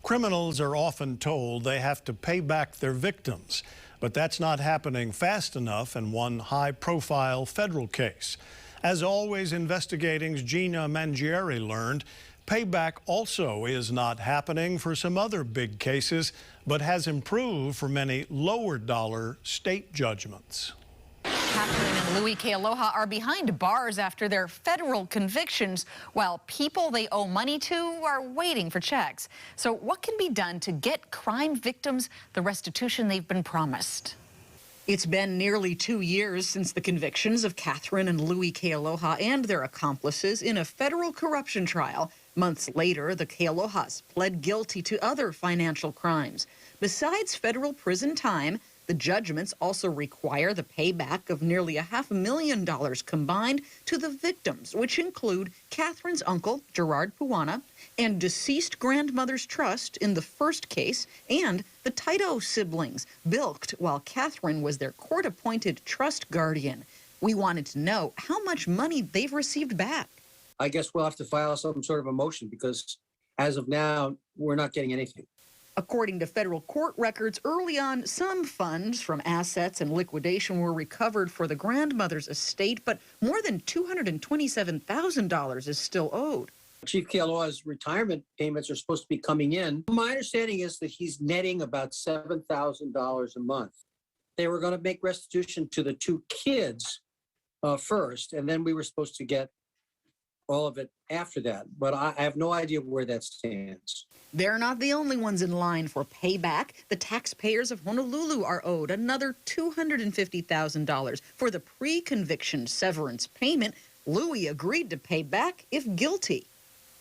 Criminals are often told they have to pay back their victims, but that's not happening fast enough in one high-profile federal case. As always, Investigating's Gina Mangieri learned, payback also is not happening for some other big cases, but has improved for many lower-dollar state judgments. Catherine and Louis Kealoha are behind bars after their federal convictions, while people they owe money to are waiting for checks. So what can be done to get crime victims the restitution they've been promised? It's been nearly 2 years since the convictions of Catherine and Louis Kealoha and their accomplices in a federal corruption trial. Months later, the Kealohas pled guilty to other financial crimes. Besides federal prison time, the judgments also require the payback of nearly $500,000 combined to the victims, which include Catherine's uncle, Gerard Puana, and deceased grandmother's trust in the first case, and the Taito siblings, bilked while Catherine was their court-appointed trust guardian. We wanted to know how much money they've received back. I guess we'll have to file some sort of a motion because as of now, we're not getting anything. According to federal court records, early on, some funds from assets and liquidation were recovered for the grandmother's estate, but more than $227,000 is still owed. Chief Kealoha's retirement payments are supposed to be coming in. My understanding is that he's netting about $7,000 a month. They were going to make restitution to the two kids first, and then we were supposed to get all of it after that, but I have no idea where that stands. They're not the only ones in line for payback. The taxpayers of Honolulu are owed another $250,000 for the pre-conviction severance payment Louis agreed to pay back if guilty.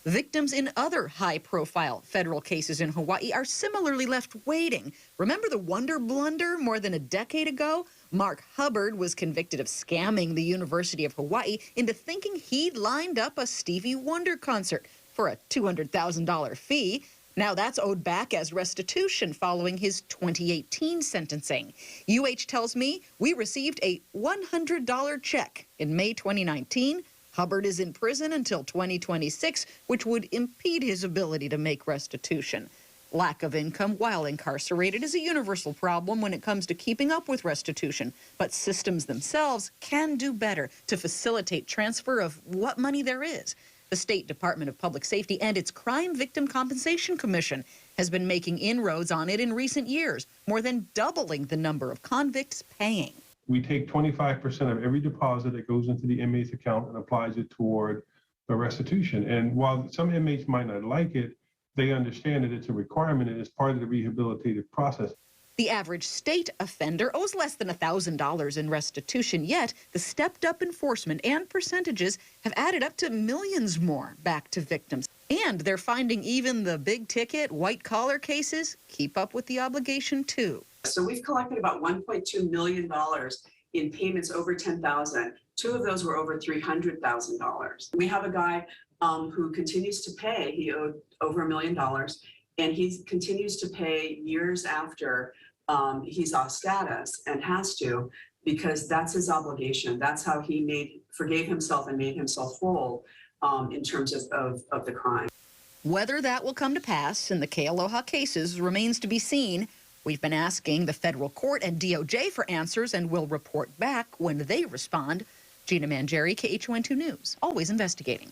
Victims in other high-profile federal cases in Hawaii are similarly left waiting. Remember the Wonder Blunder more than a decade ago? Mark Hubbard was convicted of scamming the University of Hawaii into thinking he'd lined up a Stevie Wonder concert for a $200,000 fee. Now that's owed back as restitution following his 2018 sentencing. UH tells me we received a $100 check in May 2019. Hubbard is in prison until 2026, which would impede his ability to make restitution. Lack of income while incarcerated is a universal problem when it comes to keeping up with restitution, but systems themselves can do better to facilitate transfer of what money there is. The State Department of Public Safety and its Crime Victim Compensation Commission has been making inroads on it in recent years, more than doubling the number of convicts paying. We take 25% of every deposit that goes into the inmate's account and applies it toward the restitution. And while some inmates might not like it, they understand that it's a requirement and it's part of the rehabilitative process. The average state offender owes less than $1,000 in restitution, yet the stepped-up enforcement and percentages have added up to millions more back to victims. And they're finding even the big-ticket, white-collar cases keep up with the obligation, too. So we've collected about $1.2 million in payments over $10,000. Two of those were over $300,000. We have a guy who continues to pay. He owed over $1 million, and he continues to pay years after he's off status and has to, because that's his obligation. That's how he forgave himself and made himself whole in terms of the crime. Whether that will come to pass in the Kealoha cases remains to be seen. We've been asking the federal court and DOJ for answers and will report back when they respond. Gina Mangieri, KHON2 News, always investigating.